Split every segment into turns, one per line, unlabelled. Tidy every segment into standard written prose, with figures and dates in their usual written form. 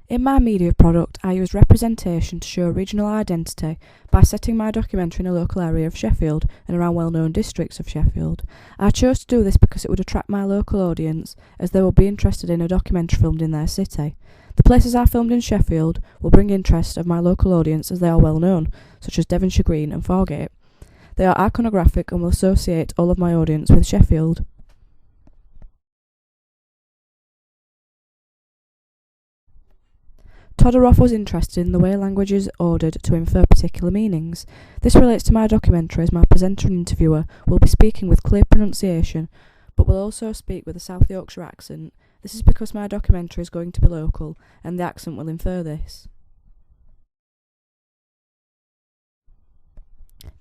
In my media product, I used representation to show regional identity by setting my documentary in a local area of Sheffield and around well-known districts of Sheffield. I chose to do this because it would attract my local audience, as they would be interested in a documentary filmed in their city. The places I filmed in Sheffield will bring interest of my local audience as they are well known, such as Devonshire Green and Fargate. They are iconographic and will associate all of my audience with Sheffield. Todorov was interested in the way language is ordered to infer particular meanings. This relates to my documentary, as my presenter and interviewer will be speaking with clear pronunciation, but will also speak with a South Yorkshire accent. This is because my documentary is going to be local, and the accent will infer this.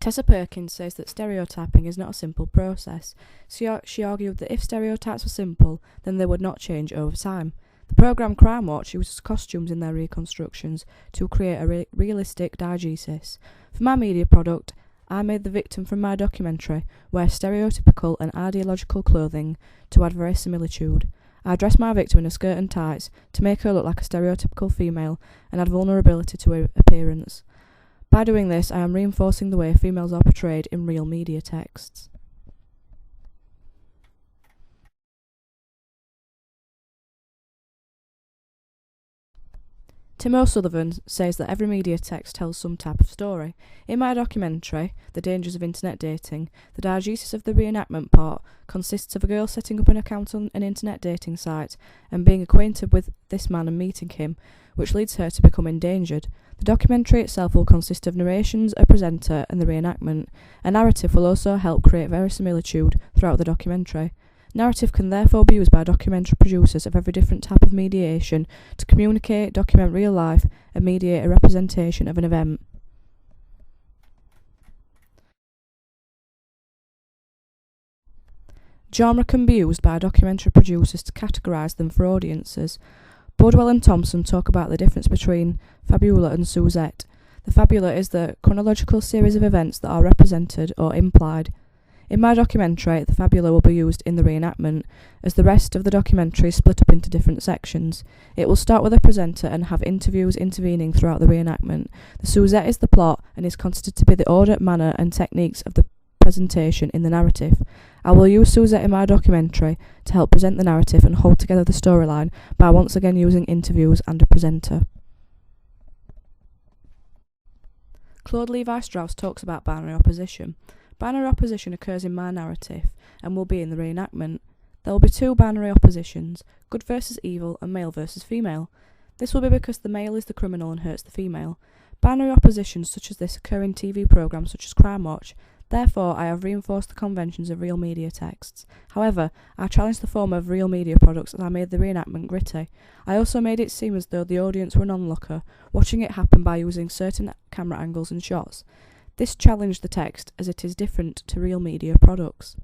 Tessa Perkins says that stereotyping is not a simple process. She argued that if stereotypes were simple, then they would not change over time. The programme Crime Watch uses costumes in their reconstructions to create a realistic diegesis. For my media product, I made the victim from my documentary wear stereotypical and ideological clothing to add verisimilitude. I dressed my victim in a skirt and tights to make her look like a stereotypical female and add vulnerability to her appearance. By doing this, I am reinforcing the way females are portrayed in real media texts. Tim O'Sullivan says that every media text tells some type of story. In my documentary, The Dangers of Internet Dating, the diegesis of the reenactment part consists of a girl setting up an account on an internet dating site and being acquainted with this man and meeting him, which leads her to become endangered. The documentary itself will consist of narrations, a presenter, and the reenactment. A narrative will also help create verisimilitude throughout the documentary. Narrative can therefore be used by documentary producers of every different type of mediation to communicate, document real life, and mediate a representation of an event. Genre can be used by documentary producers to categorise them for audiences. Bodwell and Thompson talk about the difference between fabula and Suzette. The fabula is the chronological series of events that are represented or implied. In my documentary, the fabula will be used in the reenactment, as the rest of the documentary is split up into different sections. It will start with a presenter and have interviews intervening throughout the reenactment. The Suzette is the plot and is considered to be the order, manner and techniques of the presentation in the narrative. I will use Suzette in my documentary to help present the narrative and hold together the storyline by once again using interviews and a presenter. Claude Levi-Strauss talks about binary opposition. Binary opposition occurs in my narrative and will be in the reenactment. There will be two binary oppositions, good versus evil and male versus female. This will be because the male is the criminal and hurts the female. Binary oppositions such as this occur in TV programmes such as Crime Watch. Therefore, I have reinforced the conventions of real media texts. However, I challenged the form of real media products as I made the reenactment gritty. I also made it seem as though the audience were an onlooker, watching it happen by using certain camera angles and shots. This challenged the text as it is different to real media products.